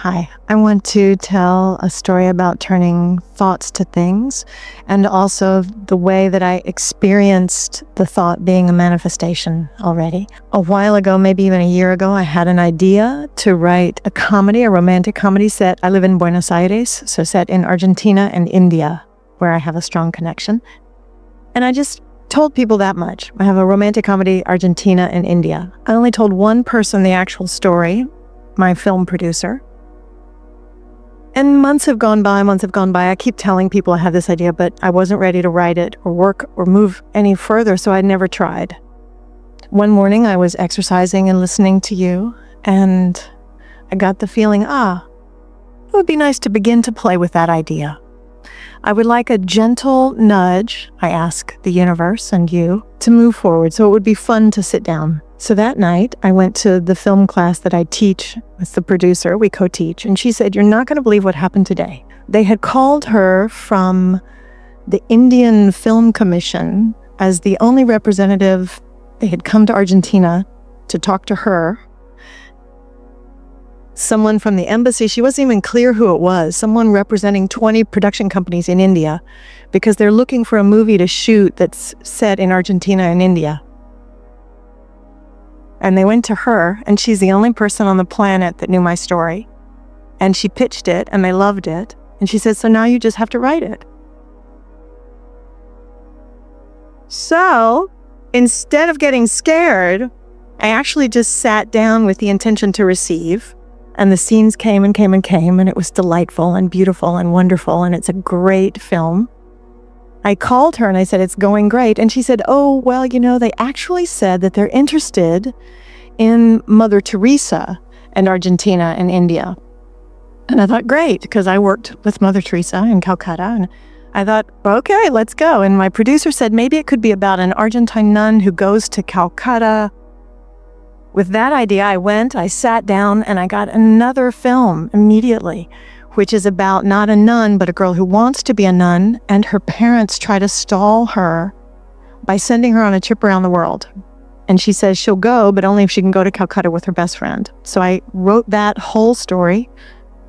Hi, I want to tell a story about turning thoughts to things and also the way that I experienced the thought being a manifestation already. A while ago, maybe even a year ago, I had an idea to write a comedy, a romantic comedy set. I live in Buenos Aires, so set in Argentina and India, where I have a strong connection. And I just told people that much. I have a romantic comedy, Argentina and India. I only told one person the actual story, my film producer. And months have gone by. I keep telling people I have this idea, but I wasn't ready to write it or work or move any further, so I never tried. One morning I was exercising and listening to you, and I got the feeling, it would be nice to begin to play with that idea. I would like a gentle nudge, I ask the universe and you, to move forward, so it would be fun to sit down. So that night, I went to the film class that I teach with the producer. We co-teach. And she said, "You're not going to believe what happened today." They had called her from the Indian Film Commission as the only representative. They had come to Argentina to talk to her. Someone from the embassy, she wasn't even clear who it was, someone representing 20 production companies in India, because they're looking for a movie to shoot that's set in Argentina and India. And they went to her, and she's the only person on the planet that knew my story. And she pitched it, and they loved it. And she said, "So now you just have to write it." So instead of getting scared, I actually just sat down with the intention to receive. And the scenes came and came and came, and it was delightful and beautiful and wonderful, and it's a great film. I called her and I said, "It's going great." And she said, "Oh, well, they actually said that they're interested in Mother Teresa and Argentina and India." And I thought, great, because I worked with Mother Teresa in Calcutta. And I thought, okay, let's go. And my producer said, maybe it could be about an Argentine nun who goes to Calcutta. With that idea, I sat down, and I got another film immediately, which is about not a nun, but a girl who wants to be a nun, and her parents try to stall her by sending her on a trip around the world. And she says she'll go, but only if she can go to Calcutta with her best friend. So I wrote that whole story,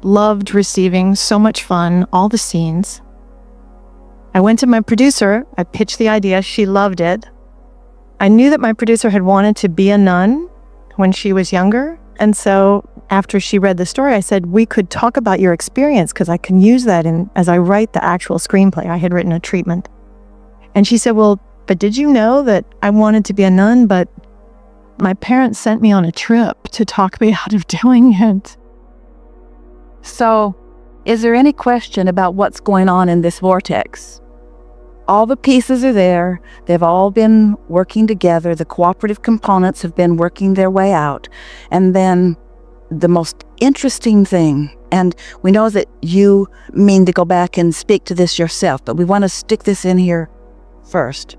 loved receiving, so much fun, all the scenes. I went to my producer, I pitched the idea, she loved it. I knew that my producer had wanted to be a nun when she was younger, and so after she read the story, I said, we could talk about your experience because I can use that as I write the actual screenplay. I had written a treatment. And she said, "Well, but did you know that I wanted to be a nun, but my parents sent me on a trip to talk me out of doing it?" So, is there any question about what's going on in this vortex? All the pieces are there. They've all been working together. The cooperative components have been working their way out. And then the most interesting thing, and we know that you mean to go back and speak to this yourself, but we want to stick this in here first,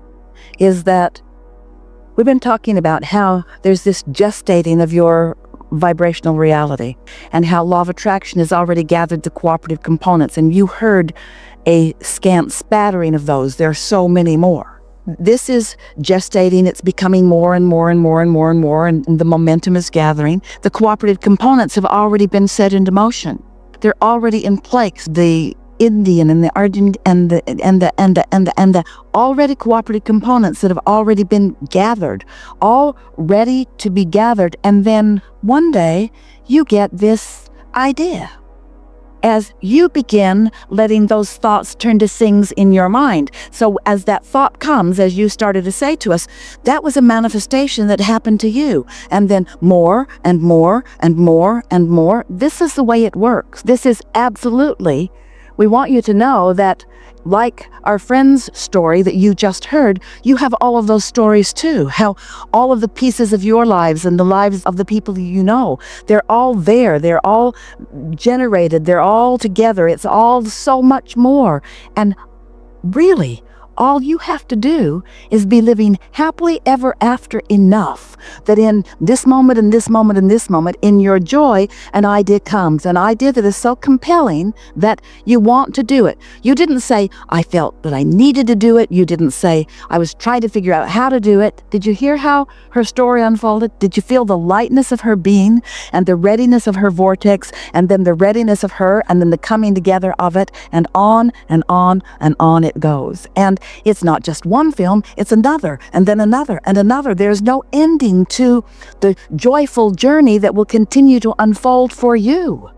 is that we've been talking about how there's this gestating of your vibrational reality and how law of attraction has already gathered the cooperative components, and you heard a scant spattering of those. There are so many more. This is gestating. It's becoming more and more and more and more and more, and the momentum is gathering. The cooperative components have already been set into motion. They're already in place. The Indian and the Argentine and the already cooperative components that have already been gathered, all ready to be gathered. And then one day you get this idea. As you begin letting those thoughts turn to things in your mind. So as that thought comes, as you started to say to us, that was a manifestation that happened to you. And then more and more and more and more. This is the way it works. This is absolutely, we want you to know that, like our friend's story that you just heard, you have all of those stories too. How all of the pieces of your lives and the lives of the people you know, they're all there. They're all generated. They're all together. It's all so much more. And really, all you have to do is be living happily ever after enough that in this moment and this moment and this moment, in your joy, an idea comes, an idea that is so compelling that you want to do it. You didn't say, I felt that I needed to do it. You didn't say, I was trying to figure out how to do it. Did you hear how her story unfolded? Did you feel the lightness of her being and the readiness of her vortex, and then the readiness of her, and then the coming together of it, and on and on and on it goes. And it's not just one film, it's another, and then another, and another. There's no ending to the joyful journey that will continue to unfold for you.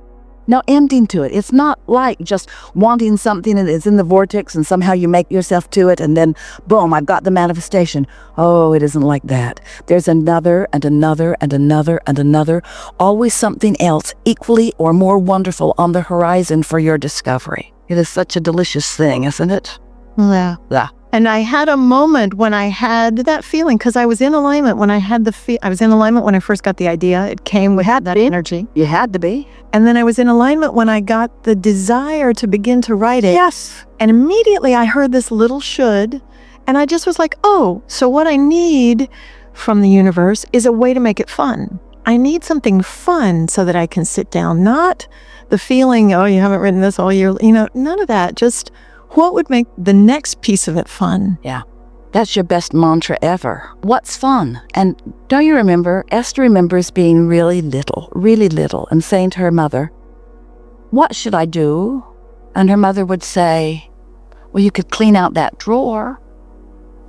No ending to it. It's not like just wanting something that is in the vortex and somehow you make yourself to it and then boom, I've got the manifestation. Oh, it isn't like that. There's another and another and another and another. Always something else equally or more wonderful on the horizon for your discovery. It is such a delicious thing, isn't it? Yeah. Yeah. And I had a moment when I had that feeling, because I was in alignment when I had I was in alignment when I first got the idea. It came with that energy. You had to be. And then I was in alignment when I got the desire to begin to write it. Yes. And immediately I heard this little should, and I just was like, oh, so what I need from the universe is a way to make it fun. I need something fun so that I can sit down, not the feeling, oh, you haven't written this all year, none of that. Just what would make the next piece of it fun? Yeah. That's your best mantra ever. What's fun? And don't you remember, Esther remembers being really little, and saying to her mother, what should I do? And her mother would say, well, you could clean out that drawer.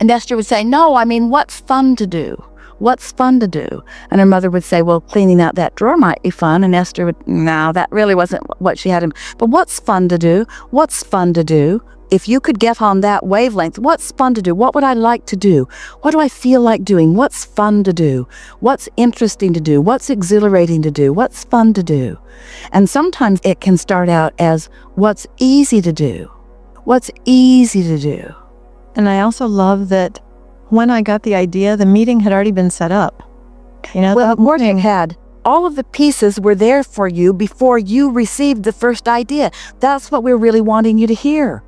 And Esther would say, no, I mean, what's fun to do? What's fun to do? And her mother would say, well, cleaning out that drawer might be fun. And Esther would, no, that really wasn't what she had in. But what's fun to do? What's fun to do? If you could get on that wavelength, what's fun to do? What would I like to do? What do I feel like doing? What's fun to do? What's interesting to do? What's exhilarating to do? What's fun to do? And sometimes it can start out as what's easy to do? What's easy to do? And I also love that when I got the idea, the meeting had already been set up. Well, Vortex had. All of the pieces were there for you before you received the first idea. That's what we're really wanting you to hear.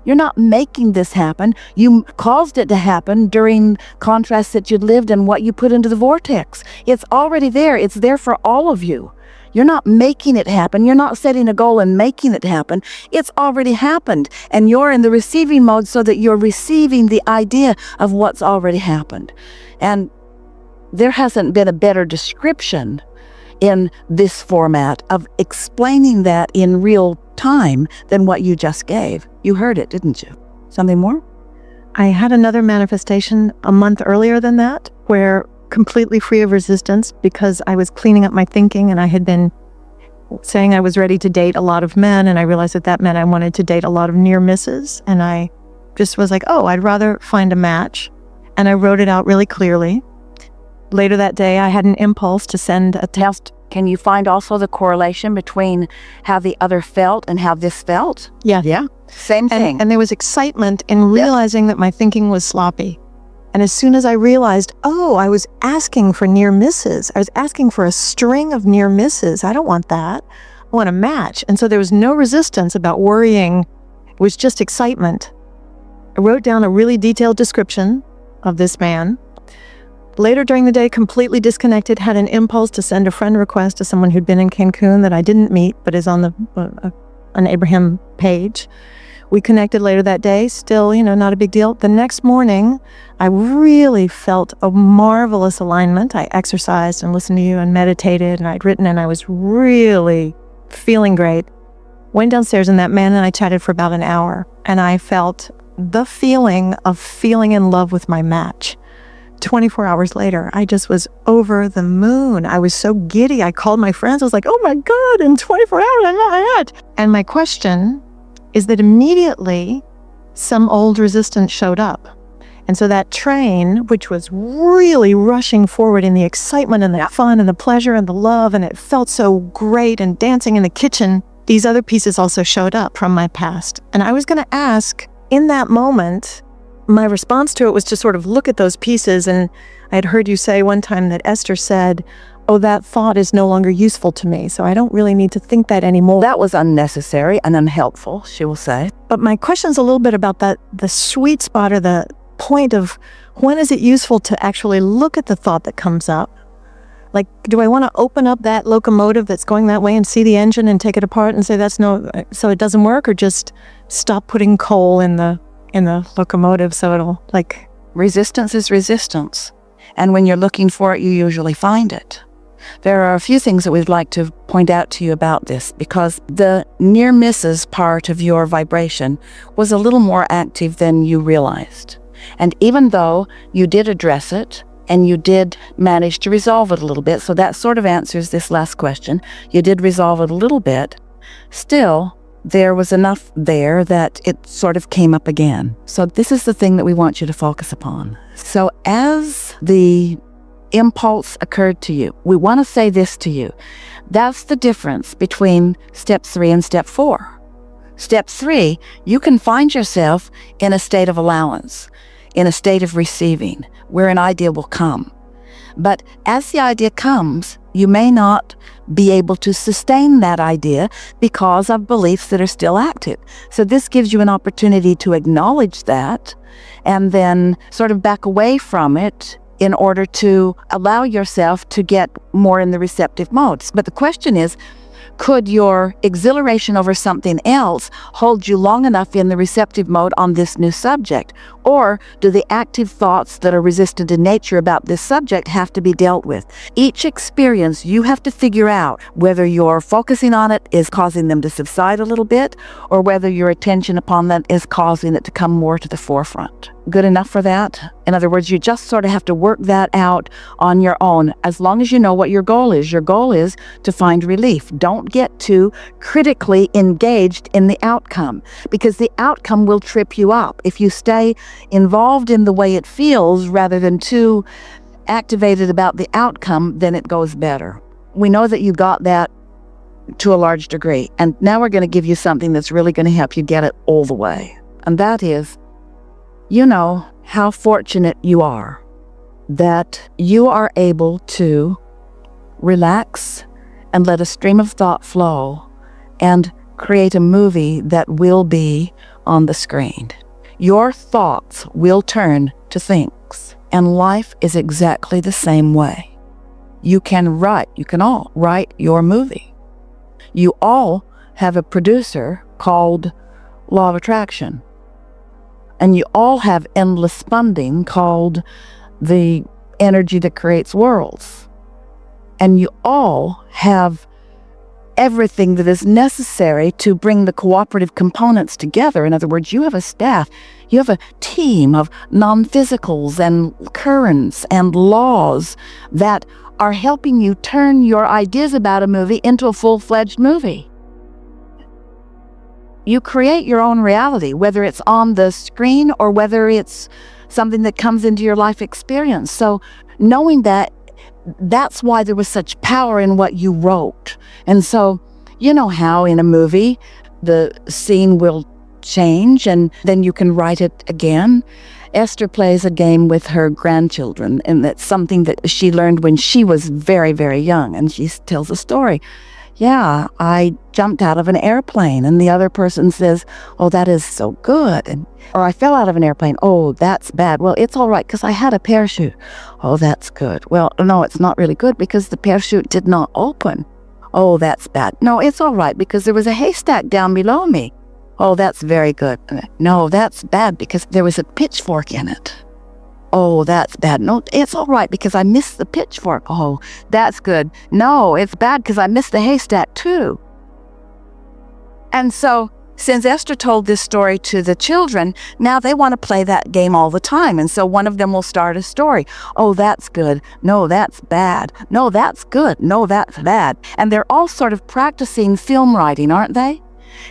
You're not making this happen. You caused it to happen during contrasts that you lived and what you put into the vortex. It's already there. It's there for all of you. You're not making it happen. You're not setting a goal and making it happen. It's already happened. And you're in the receiving mode so that you're receiving the idea of what's already happened. And there hasn't been a better description in this format of explaining that in real time than what you just gave. You heard it, didn't you? Something more? I had another manifestation a month earlier than that, where completely free of resistance, because I was cleaning up my thinking and I had been saying I was ready to date a lot of men, and I realized that meant I wanted to date a lot of near misses, and I just was like, oh, I'd rather find a match. And I wrote it out really clearly. Later that day, I had an impulse to send a text. Can you find also the correlation between how the other felt and how this felt? Yeah. Yeah. Same thing. And there was excitement in realizing that my thinking was sloppy. And as soon as I realized, oh, I was asking for near misses. I was asking for a string of near misses. I don't want that. I want a match. And so there was no resistance about worrying. It was just excitement. I wrote down a really detailed description of this man. Later during the day, completely disconnected, had an impulse to send a friend request to someone who'd been in Cancun that I didn't meet, but is on the an Abraham page. We connected later that day, still, not a big deal. The next morning, I really felt a marvelous alignment. I exercised and listened to you and meditated, and I'd written, and I was really feeling great. Went downstairs, and that man and I chatted for about an hour, and I felt the feeling of feeling in love with my match. 24 hours later, I just was over the moon. I was so giddy. I called my friends. I was like, oh my God, in 24 hours, I'm not yet. And my question is that immediately some old resistance showed up. And so that train, which was really rushing forward in the excitement and the fun and the pleasure and the love, and it felt so great, and dancing in the kitchen, these other pieces also showed up from my past. And I was going to ask, in that moment, my response to it was to sort of look at those pieces. And I had heard you say one time that Esther said, oh, that thought is no longer useful to me, so I don't really need to think that anymore. That was unnecessary and unhelpful, she will say. But my question's a little bit about that, the sweet spot or the point of when is it useful to actually look at the thought that comes up? Like, do I want to open up that locomotive that's going that way and see the engine and take it apart and say so it doesn't work, or just stop putting coal in the locomotive so it'll like... Resistance is resistance. And when you're looking for it, you usually find it. There are a few things that we'd like to point out to you about this, because the near misses part of your vibration was a little more active than you realized. And even though you did address it, and you did manage to resolve it a little bit, so that sort of answers this last question. You did resolve it a little bit. Still, there was enough there that it sort of came up again. So this is the thing that we want you to focus upon. So as the impulse occurred to you, we want to say this to you. That's the difference between step 3 and step 4. Step 3, you can find yourself in a state of allowance, in a state of receiving, where an idea will come. But as the idea comes, you may not be able to sustain that idea because of beliefs that are still active. So this gives you an opportunity to acknowledge that and then sort of back away from it in order to allow yourself to get more in the receptive modes. But the question is, could your exhilaration over something else hold you long enough in the receptive mode on this new subject? Or do the active thoughts that are resistant in nature about this subject have to be dealt with? Each experience, you have to figure out whether your focusing on it is causing them to subside a little bit, or whether your attention upon that is causing it to come more to the forefront. Good enough for that? In other words, you just sort of have to work that out on your own, as long as you know what your goal is. Your goal is to find relief. Don't get too critically engaged in the outcome, because the outcome will trip you up. If you stay involved in the way it feels rather than too activated about the outcome, then it goes better. We know that you got that to a large degree, and now we're going to give you something that's really going to help you get it all the way. And that is, you know how fortunate you are that you are able to relax and let a stream of thought flow and create a movie that will be on the screen. Your thoughts will turn to things, and life is exactly the same way. You can all write your movie. You all have a producer called Law of Attraction. And you all have endless funding called the energy that creates worlds. And you all have everything that is necessary to bring the cooperative components together. In other words, you have a staff, you have a team of non-physicals and currents and laws that are helping you turn your ideas about a movie into a full-fledged movie. You create your own reality, whether it's on the screen or whether it's something that comes into your life experience. So knowing that, that's why there was such power in what you wrote. And so, you know how in a movie, the scene will change and then you can write it again. Esther plays a game with her grandchildren, and that's something that she learned when she was very, very young. And she tells a story. Yeah, I jumped out of an airplane. And the other person says, oh, that is so good. Or I fell out of an airplane. Oh, that's bad. Well, it's all right because I had a parachute. Oh, that's good. Well, no, it's not really good because the parachute did not open. Oh, that's bad. No, it's all right because there was a haystack down below me. Oh, that's very good. No, that's bad because there was a pitchfork in it. Oh, that's bad. No, it's all right because I missed the pitchfork. Oh, that's good. No, it's bad because I missed the haystack too. And so, since Esther told this story to the children, now they want to play that game all the time. And so one of them will start a story. Oh, that's good. No, that's bad. No, that's good. No, that's bad. And they're all sort of practicing film writing, aren't they?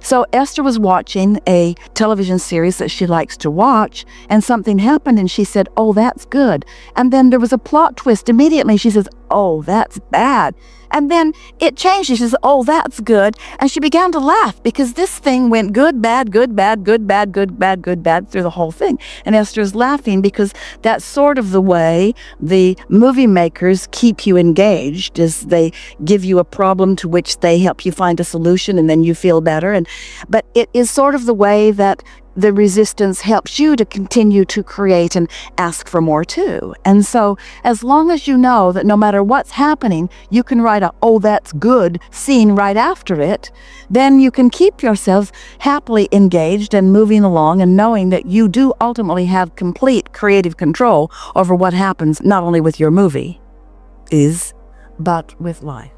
So Esther was watching a television series that she likes to watch, and something happened, and she said, oh, that's good. And then there was a plot twist immediately. She says, oh, that's bad. And then it changed. She says, oh, that's good. And she began to laugh because this thing went good, bad, good, bad, good, bad, good, bad, good, bad through the whole thing. And Esther's laughing because that's sort of the way the movie makers keep you engaged, is they give you a problem to which they help you find a solution, and then you feel better. But it is sort of the way that the resistance helps you to continue to create and ask for more too. And so as long as you know that no matter what's happening, you can write a, oh, that's good scene right after it, then you can keep yourself happily engaged and moving along and knowing that you do ultimately have complete creative control over what happens, not only with your movie, but with life.